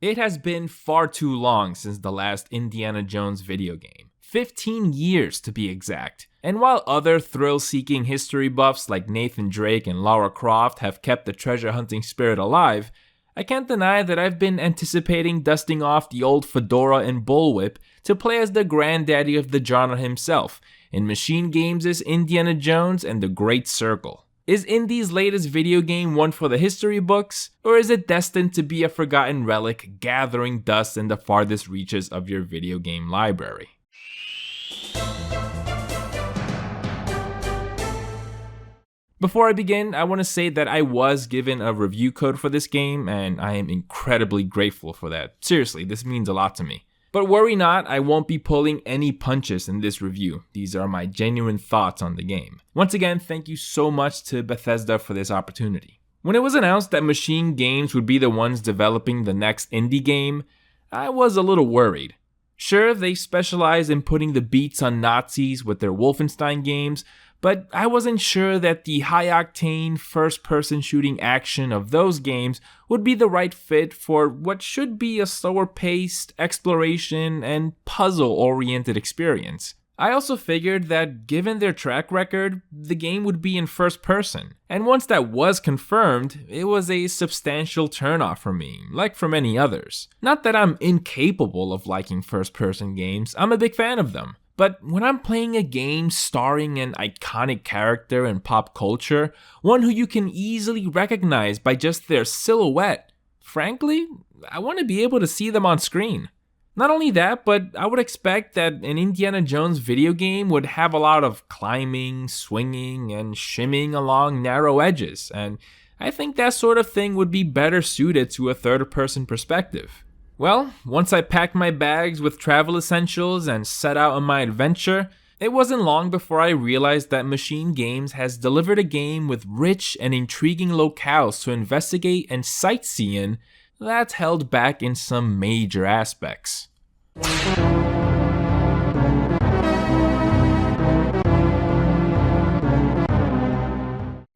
It has been far too long since the last Indiana Jones video game. 15 years to be exact. And while other thrill-seeking history buffs like Nathan Drake and Lara Croft have kept the treasure hunting spirit alive, I can't deny that I've been anticipating dusting off the old fedora and bullwhip to play as the granddaddy of the genre himself in Machine Games' Indiana Jones and the Great Circle. Is Indy's latest video game one for the history books, or is it destined to be a forgotten relic gathering dust in the farthest reaches of your video game library? Before I begin, I want to say that I was given a review code for this game, and I am incredibly grateful for that. Seriously, this means a lot to me. But worry not, I won't be pulling any punches in this review. These are my genuine thoughts on the game. Once again, thank you so much to Bethesda for this opportunity. When it was announced that Machine Games would be the ones developing the next indie game, I was a little worried. Sure, they specialize in putting the beats on Nazis with their Wolfenstein games, but I wasn't sure that the high-octane, first-person shooting action of those games would be the right fit for what should be a slower-paced, exploration, and puzzle-oriented experience. I also figured that given their track record, the game would be in first person. And once that was confirmed, it was a substantial turnoff for me, like for many others. Not that I'm incapable of liking first-person games, I'm a big fan of them. But when I'm playing a game starring an iconic character in pop culture, one who you can easily recognize by just their silhouette, frankly, I want to be able to see them on screen. Not only that, but I would expect that an Indiana Jones video game would have a lot of climbing, swinging, and shimming along narrow edges, and I think that sort of thing would be better suited to a third-person perspective. Well, once I packed my bags with travel essentials and set out on my adventure, it wasn't long before I realized that Machine Games has delivered a game with rich and intriguing locales to investigate and sightsee in that's held back in some major aspects.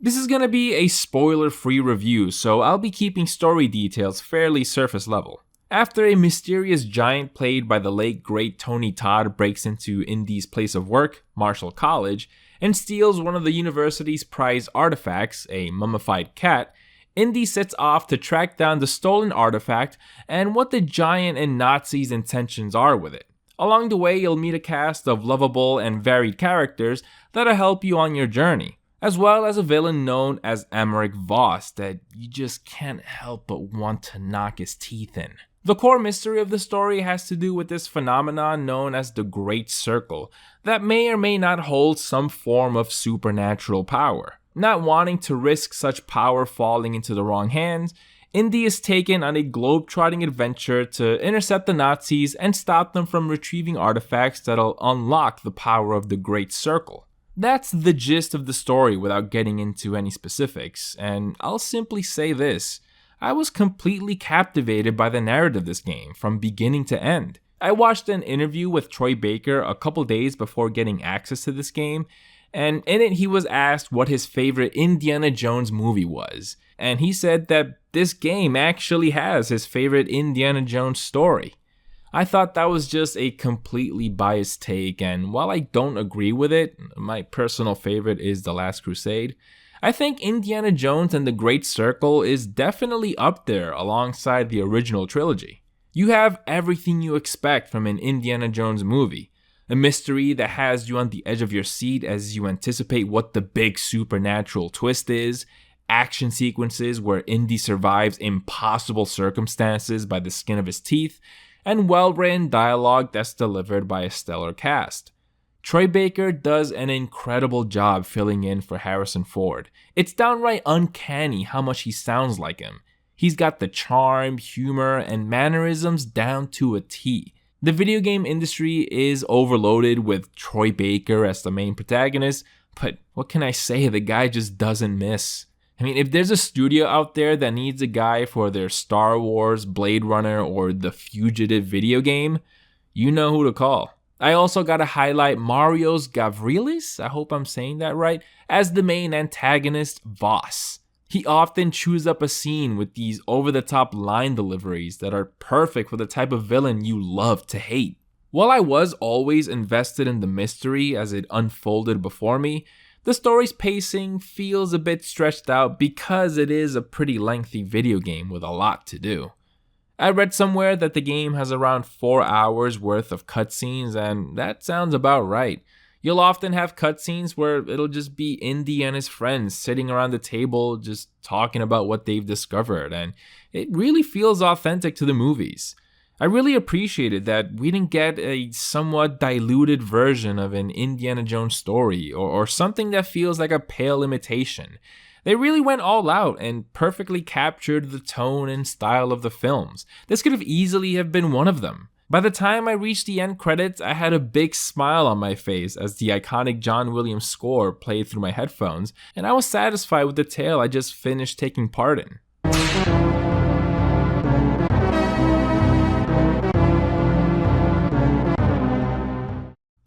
This is gonna be a spoiler-free review, so I'll be keeping story details fairly surface level. After a mysterious giant played by the late great Tony Todd breaks into Indy's place of work, Marshall College, and steals one of the university's prized artifacts, a mummified cat, Indy sets off to track down the stolen artifact and what the giant and Nazis' intentions are with it. Along the way, you'll meet a cast of lovable and varied characters that'll help you on your journey, as well as a villain known as Emmerich Voss that you just can't help but want to knock his teeth in. The core mystery of the story has to do with this phenomenon known as the Great Circle that may or may not hold some form of supernatural power. Not wanting to risk such power falling into the wrong hands, Indy is taken on a globe-trotting adventure to intercept the Nazis and stop them from retrieving artifacts that'll unlock the power of the Great Circle. That's the gist of the story without getting into any specifics, and I'll simply say this. I was completely captivated by the narrative of this game from beginning to end. I watched an interview with Troy Baker a couple days before getting access to this game, and in it he was asked what his favorite Indiana Jones movie was, and he said that this game actually has his favorite Indiana Jones story. I thought that was just a completely biased take, and while I don't agree with it, my personal favorite is The Last Crusade, I think Indiana Jones and the Great Circle is definitely up there alongside the original trilogy. You have everything you expect from an Indiana Jones movie. A mystery that has you on the edge of your seat as you anticipate what the big supernatural twist is, action sequences where Indy survives impossible circumstances by the skin of his teeth, and well-written dialogue that's delivered by a stellar cast. Troy Baker does an incredible job filling in for Harrison Ford. It's downright uncanny how much he sounds like him. He's got the charm, humor, and mannerisms down to a T. The video game industry is overloaded with Troy Baker as the main protagonist, but what can I say, the guy just doesn't miss. I mean, if there's a studio out there that needs a guy for their Star Wars, Blade Runner, or The Fugitive video game, you know who to call. I also gotta highlight Marios Gavrilis, I hope I'm saying that right, as the main antagonist, Voss. He often chews up a scene with these over-the-top line deliveries that are perfect for the type of villain you love to hate. While I was always invested in the mystery as it unfolded before me, the story's pacing feels a bit stretched out because it is a pretty lengthy video game with a lot to do. I read somewhere that the game has around 4 hours worth of cutscenes, and that sounds about right. You'll often have cutscenes where it'll just be Indy and his friends sitting around the table just talking about what they've discovered, and it really feels authentic to the movies. I really appreciated that we didn't get a somewhat diluted version of an Indiana Jones story or something that feels like a pale imitation. They really went all out and perfectly captured the tone and style of the films. This could have easily have been one of them. By the time I reached the end credits, I had a big smile on my face as the iconic John Williams score played through my headphones, and I was satisfied with the tale I just finished taking part in.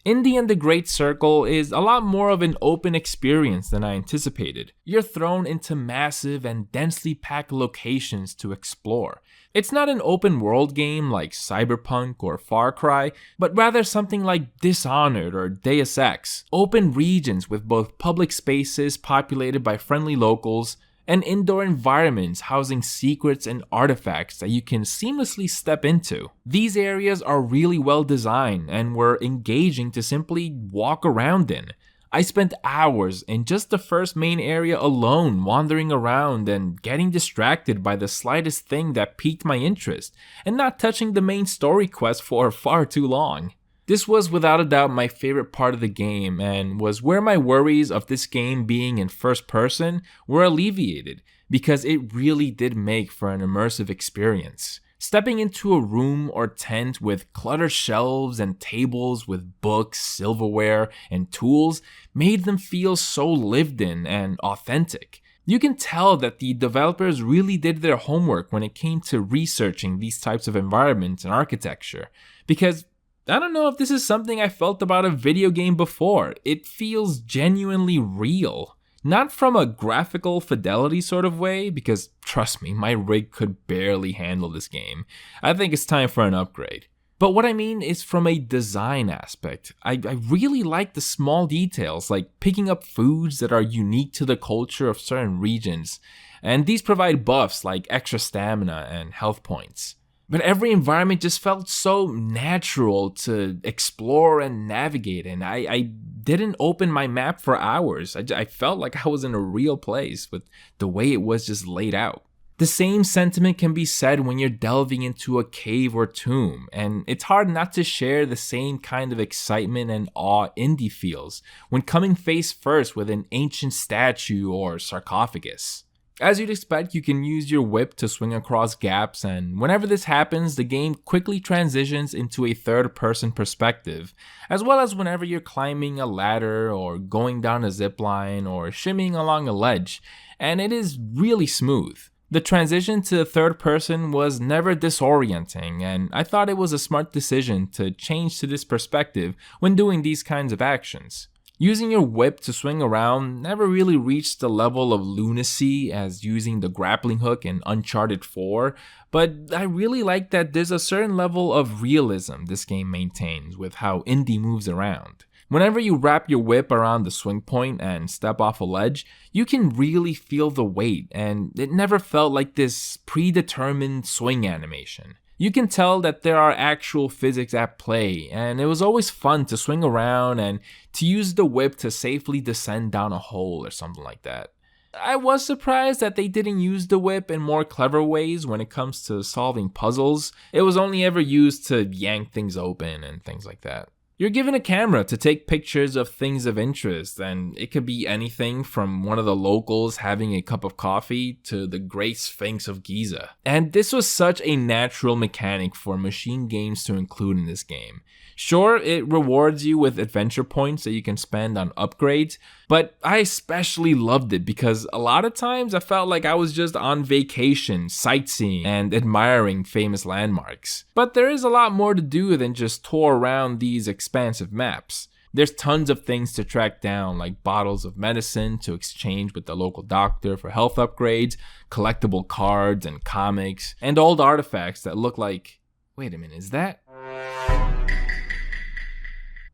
Indy and the Great Circle is a lot more of an open experience than I anticipated. You're thrown into massive and densely packed locations to explore. It's not an open world game like Cyberpunk or Far Cry, but rather something like Dishonored or Deus Ex. Open regions with both public spaces populated by friendly locals and indoor environments housing secrets and artifacts that you can seamlessly step into. These areas are really well designed and were engaging to simply walk around in. I spent hours in just the first main area alone, wandering around and getting distracted by the slightest thing that piqued my interest, and not touching the main story quest for far too long. This was without a doubt my favorite part of the game, and was where my worries of this game being in first person were alleviated, because it really did make for an immersive experience. Stepping into a room or tent with cluttered shelves and tables with books, silverware, and tools made them feel so lived in and authentic. You can tell that the developers really did their homework when it came to researching these types of environments and architecture, because I don't know if this is something I felt about a video game before. It feels genuinely real. Not from a graphical fidelity sort of way, because trust me, my rig could barely handle this game. I think it's time for an upgrade. But what I mean is from a design aspect. I really like the small details, like picking up foods that are unique to the culture of certain regions. And these provide buffs like extra stamina and health points. But every environment just felt so natural to explore and navigate in. I didn't open my map for hours. I felt like I was in a real place with the way it was just laid out. The same sentiment can be said when you're delving into a cave or tomb, and it's hard not to share the same kind of excitement and awe Indy feels when coming face first with an ancient statue or sarcophagus. As you'd expect, you can use your whip to swing across gaps, and whenever this happens, the game quickly transitions into a third-person perspective, as well as whenever you're climbing a ladder or going down a zipline or shimmying along a ledge, and it is really smooth. The transition to third person was never disorienting, and I thought it was a smart decision to change to this perspective when doing these kinds of actions. Using your whip to swing around never really reached the level of lunacy as using the grappling hook in Uncharted 4, but I really like that there's a certain level of realism this game maintains with how Indy moves around. Whenever you wrap your whip around the swing point and step off a ledge, you can really feel the weight, and it never felt like this predetermined swing animation. You can tell that there are actual physics at play, and it was always fun to swing around and to use the whip to safely descend down a hole or something like that. I was surprised that they didn't use the whip in more clever ways when it comes to solving puzzles. It was only ever used to yank things open and things like that. You're given a camera to take pictures of things of interest, and it could be anything from one of the locals having a cup of coffee to the Great Sphinx of Giza. And this was such a natural mechanic for machine games to include in this game. Sure, it rewards you with adventure points that you can spend on upgrades, but I especially loved it because a lot of times I felt like I was just on vacation, sightseeing, and admiring famous landmarks. But there is a lot more to do than just tour around these expansive maps. There's tons of things to track down, like bottles of medicine to exchange with the local doctor for health upgrades, collectible cards and comics, and old artifacts that look like... Wait a minute, is that...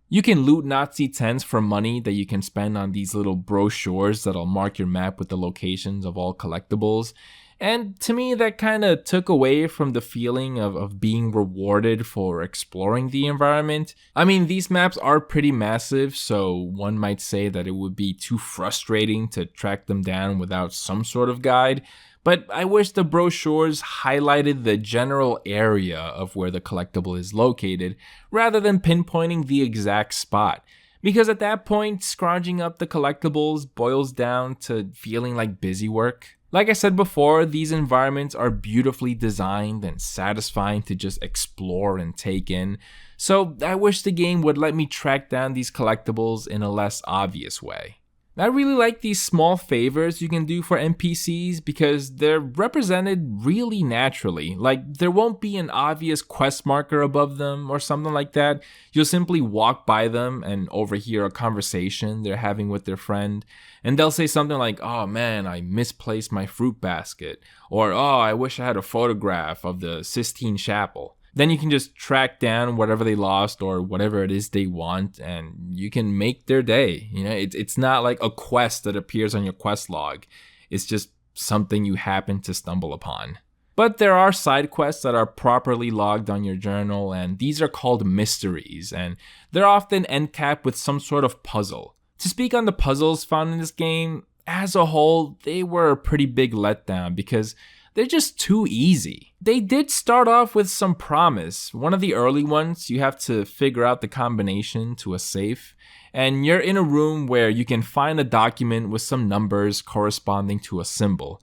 You can loot Nazi tents for money that you can spend on these little brochures that'll mark your map with the locations of all collectibles. And to me, that kind of took away from the feeling of being rewarded for exploring the environment. I mean, these maps are pretty massive, so one might say that it would be too frustrating to track them down without some sort of guide. But I wish the brochures highlighted the general area of where the collectible is located, rather than pinpointing the exact spot. Because at that point, scrounging up the collectibles boils down to feeling like busy work. Like I said before, these environments are beautifully designed and satisfying to just explore and take in. So I wish the game would let me track down these collectibles in a less obvious way. I really like these small favors you can do for NPCs because they're represented really naturally. Like, there won't be an obvious quest marker above them or something like that. You'll simply walk by them and overhear a conversation they're having with their friend. And they'll say something like, "Oh man, I misplaced my fruit basket." Or, "Oh, I wish I had a photograph of the Sistine Chapel." Then you can just track down whatever they lost or whatever it is they want, and you can make their day. You know, it's not like a quest that appears on your quest log. It's just something you happen to stumble upon. But there are side quests that are properly logged on your journal, and these are called mysteries, and they're often end capped with some sort of puzzle. To speak on the puzzles found in this game, as a whole, they were a pretty big letdown because they're just too easy. They did start off with some promise. One of the early ones, you have to figure out the combination to a safe, and you're in a room where you can find a document with some numbers corresponding to a symbol.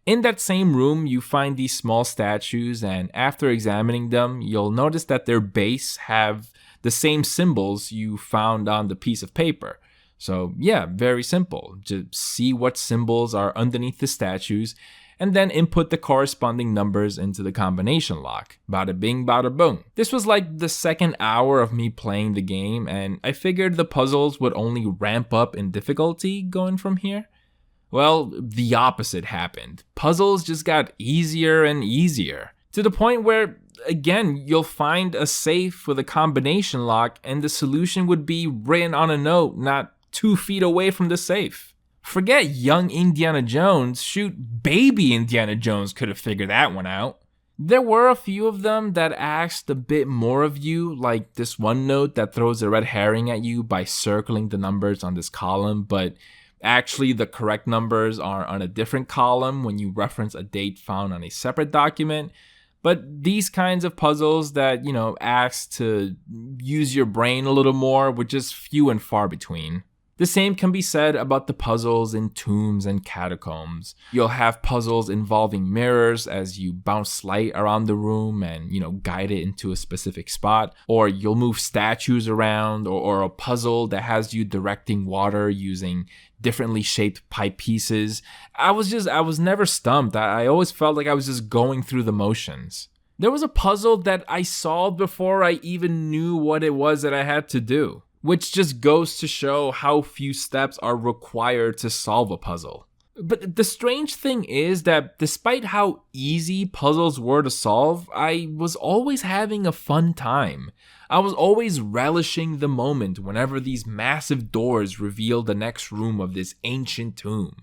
In that same room, you find these small statues, and after examining them, you'll notice that their base have the same symbols you found on the piece of paper. So yeah, very simple. Just see what symbols are underneath the statues, and then input the corresponding numbers into the combination lock. Bada bing, bada boom. This was like the second hour of me playing the game, and I figured the puzzles would only ramp up in difficulty going from here. Well, the opposite happened. Puzzles just got easier and easier, to the point where, again, you'll find a safe with a combination lock, and the solution would be written on a note not 2 feet away from the safe. Forget young Indiana Jones, shoot, baby Indiana Jones could have figured that one out. There were a few of them that asked a bit more of you, like this one note that throws a red herring at you by circling the numbers on this column, but actually the correct numbers are on a different column when you reference a date found on a separate document. But these kinds of puzzles that, ask to use your brain a little more were just few and far between. The same can be said about the puzzles in tombs and catacombs. You'll have puzzles involving mirrors as you bounce light around the room and, guide it into a specific spot. Or you'll move statues around, or a puzzle that has you directing water using differently shaped pipe pieces. I was never stumped. I always felt like I was just going through the motions. There was a puzzle that I solved before I even knew what it was that I had to do, which just goes to show how few steps are required to solve a puzzle. But the strange thing is that despite how easy puzzles were to solve, I was always having a fun time. I was always relishing the moment whenever these massive doors revealed the next room of this ancient tomb.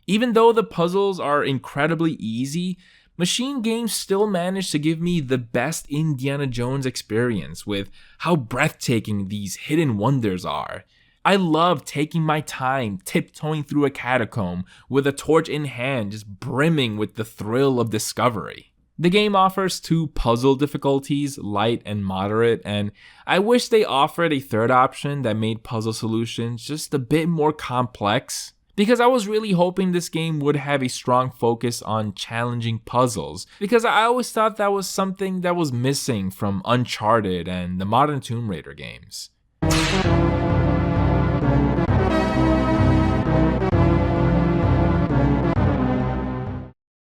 Even though the puzzles are incredibly easy, Machine Games still managed to give me the best Indiana Jones experience with how breathtaking these hidden wonders are. I love taking my time tiptoeing through a catacomb with a torch in hand, just brimming with the thrill of discovery. The game offers 2 puzzle difficulties, light and moderate, and I wish they offered a third option that made puzzle solutions just a bit more complex. Because I was really hoping this game would have a strong focus on challenging puzzles, because I always thought that was something that was missing from Uncharted and the modern Tomb Raider games.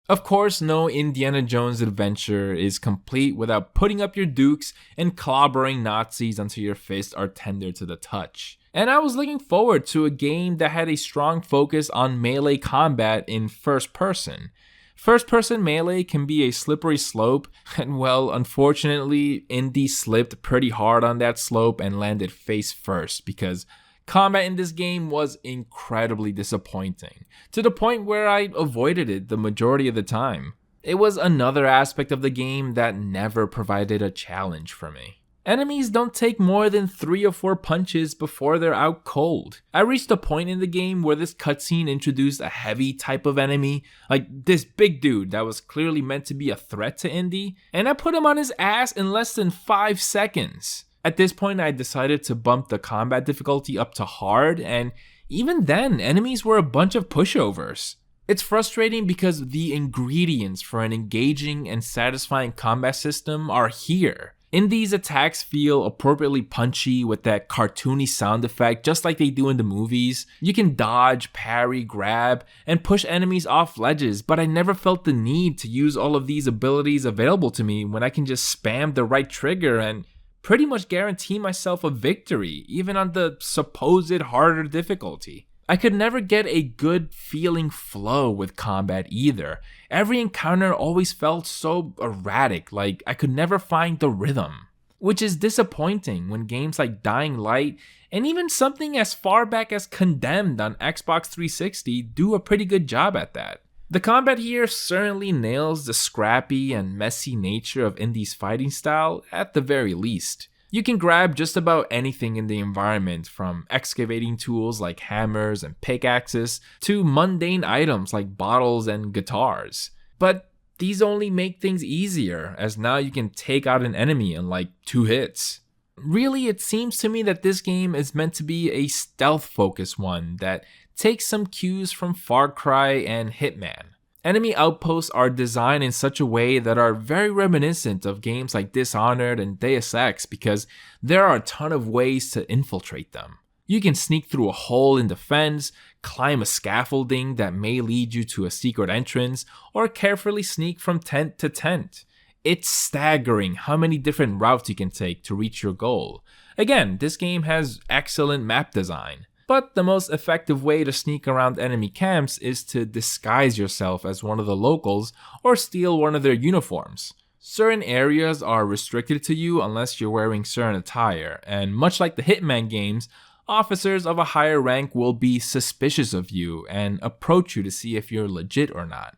Of course, no Indiana Jones adventure is complete without putting up your dukes and clobbering Nazis until your fists are tender to the touch. And I was looking forward to a game that had a strong focus on melee combat in first person. First person melee can be a slippery slope, and well, unfortunately, Indy slipped pretty hard on that slope and landed face first because combat in this game was incredibly disappointing, to the point where I avoided it the majority of the time. It was another aspect of the game that never provided a challenge for me. Enemies don't take more than 3 or 4 punches before they're out cold. I reached a point in the game where this cutscene introduced a heavy type of enemy, like this big dude that was clearly meant to be a threat to Indy, and I put him on his ass in less than 5 seconds. At this point, I decided to bump the combat difficulty up to hard, and even then, enemies were a bunch of pushovers. It's frustrating because the ingredients for an engaging and satisfying combat system are here. Indy's attacks feel appropriately punchy with that cartoony sound effect just like they do in the movies. You can dodge, parry, grab, and push enemies off ledges, but I never felt the need to use all of these abilities available to me when I can just spam the right trigger and pretty much guarantee myself a victory, even on the supposed harder difficulty. I could never get a good feeling flow with combat either. Every encounter always felt so erratic, like I could never find the rhythm. Which is disappointing when games like Dying Light and even something as far back as Condemned on Xbox 360 do a pretty good job at that. The combat here certainly nails the scrappy and messy nature of Indy's fighting style at the very least. You can grab just about anything in the environment, from excavating tools like hammers and pickaxes to mundane items like bottles and guitars. But these only make things easier, as now you can take out an enemy in like 2 hits. Really, it seems to me that this game is meant to be a stealth-focused one that takes some cues from Far Cry and Hitman. Enemy outposts are designed in such a way that are very reminiscent of games like Dishonored and Deus Ex because there are a ton of ways to infiltrate them. You can sneak through a hole in the fence, climb a scaffolding that may lead you to a secret entrance, or carefully sneak from tent to tent. It's staggering how many different routes you can take to reach your goal. Again, this game has excellent map design. But the most effective way to sneak around enemy camps is to disguise yourself as one of the locals or steal one of their uniforms. Certain areas are restricted to you unless you're wearing certain attire, and much like the Hitman games, officers of a higher rank will be suspicious of you and approach you to see if you're legit or not.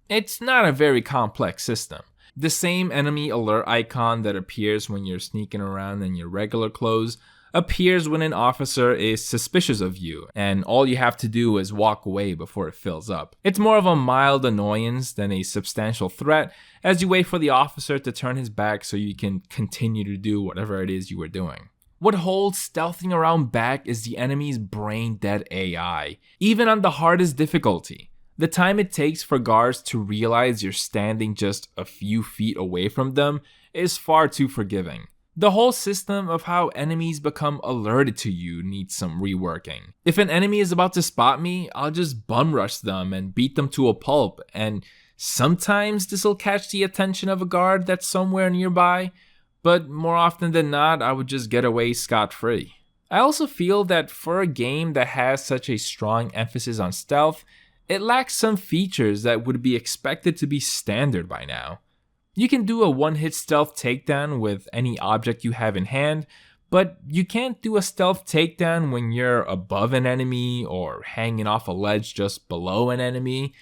It's not a very complex system. The same enemy alert icon that appears when you're sneaking around in your regular clothes appears when an officer is suspicious of you, and all you have to do is walk away before it fills up. It's more of a mild annoyance than a substantial threat as you wait for the officer to turn his back so you can continue to do whatever it is you were doing. What holds stealthing around back is the enemy's brain-dead AI, even on the hardest difficulty. The time it takes for guards to realize you're standing just a few feet away from them is far too forgiving. The whole system of how enemies become alerted to you needs some reworking. If an enemy is about to spot me, I'll just bum rush them and beat them to a pulp, and sometimes this will catch the attention of a guard that's somewhere nearby, but more often than not, I would just get away scot-free. I also feel that for a game that has such a strong emphasis on stealth, it lacks some features that would be expected to be standard by now. You can do a one-hit stealth takedown with any object you have in hand, but you can't do a stealth takedown when you're above an enemy or hanging off a ledge just below an enemy.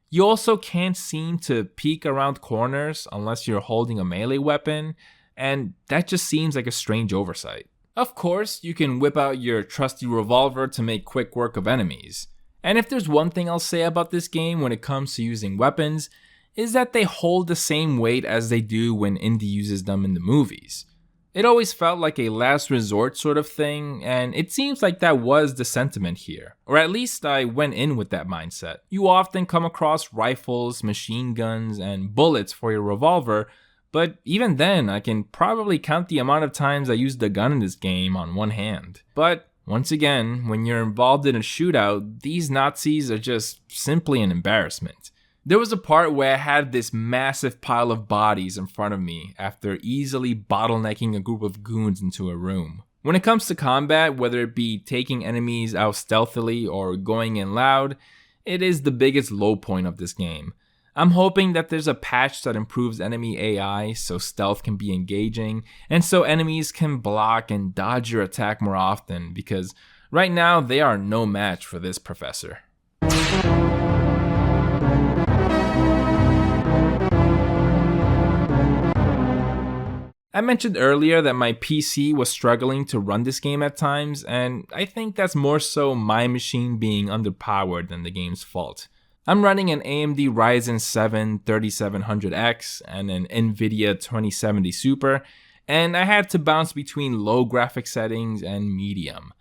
You also can't seem to peek around corners unless you're holding a melee weapon, and that just seems like a strange oversight. Of course, you can whip out your trusty revolver to make quick work of enemies. And if there's one thing I'll say about this game when it comes to using weapons, is that they hold the same weight as they do when Indy uses them in the movies. It always felt like a last resort sort of thing, and it seems like that was the sentiment here. Or at least I went in with that mindset. You often come across rifles, machine guns, and bullets for your revolver, but even then, I can probably count the amount of times I used a gun in this game on one hand. But once again, when you're involved in a shootout, these Nazis are just simply an embarrassment. There was a part where I had this massive pile of bodies in front of me after easily bottlenecking a group of goons into a room. When it comes to combat, whether it be taking enemies out stealthily or going in loud, it is the biggest low point of this game. I'm hoping that there's a patch that improves enemy AI so stealth can be engaging, and so enemies can block and dodge your attack more often, because right now they are no match for this professor. I mentioned earlier that my PC was struggling to run this game at times, and I think that's more so my machine being underpowered than the game's fault. I'm running an AMD Ryzen 7 3700X and an Nvidia 2070 Super, and I had to bounce between low graphics settings and medium.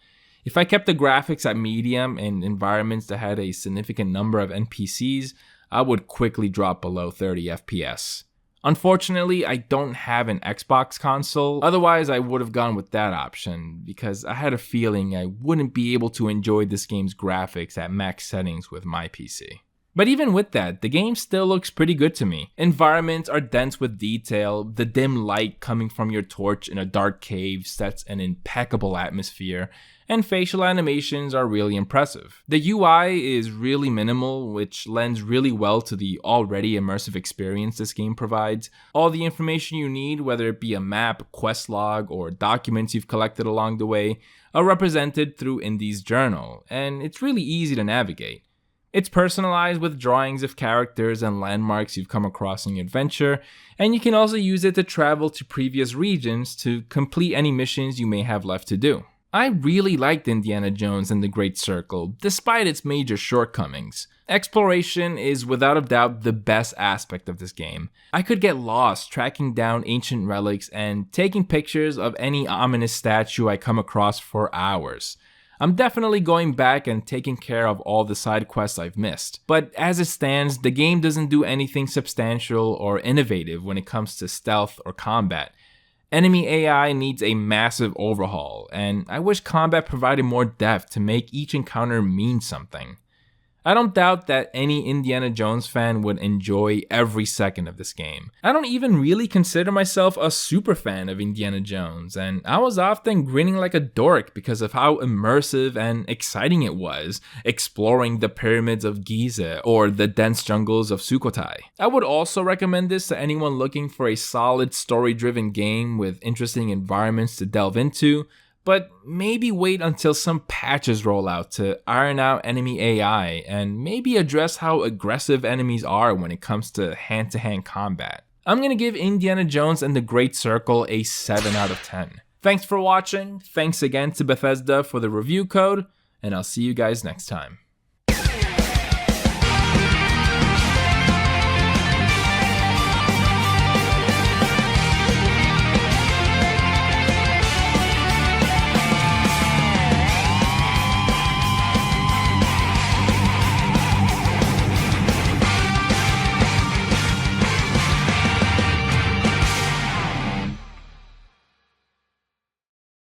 If I kept the graphics at medium in environments that had a significant number of NPCs, I would quickly drop below 30 FPS. Unfortunately, I don't have an Xbox console, otherwise I would have gone with that option, because I had a feeling I wouldn't be able to enjoy this game's graphics at max settings with my PC. But even with that, the game still looks pretty good to me. Environments are dense with detail, the dim light coming from your torch in a dark cave sets an impeccable atmosphere, and facial animations are really impressive. The UI is really minimal, which lends really well to the already immersive experience this game provides. All the information you need, whether it be a map, quest log, or documents you've collected along the way, are represented through Indy's journal, and it's really easy to navigate. It's personalized with drawings of characters and landmarks you've come across in your adventure, and you can also use it to travel to previous regions to complete any missions you may have left to do. I really liked Indiana Jones and the Great Circle, despite its major shortcomings. Exploration is without a doubt the best aspect of this game. I could get lost tracking down ancient relics and taking pictures of any ominous statue I come across for hours. I'm definitely going back and taking care of all the side quests I've missed, but as it stands, the game doesn't do anything substantial or innovative when it comes to stealth or combat. Enemy AI needs a massive overhaul, and I wish combat provided more depth to make each encounter mean something. I don't doubt that any Indiana Jones fan would enjoy every second of this game. I don't even really consider myself a super fan of Indiana Jones, and I was often grinning like a dork because of how immersive and exciting it was, exploring the pyramids of Giza or the dense jungles of Sukhothai. I would also recommend this to anyone looking for a solid story-driven game with interesting environments to delve into, but maybe wait until some patches roll out to iron out enemy AI and maybe address how aggressive enemies are when it comes to hand-to-hand combat. I'm gonna give Indiana Jones and the Great Circle a 7 out of 10. Thanks for watching, thanks again to Bethesda for the review code, and I'll see you guys next time.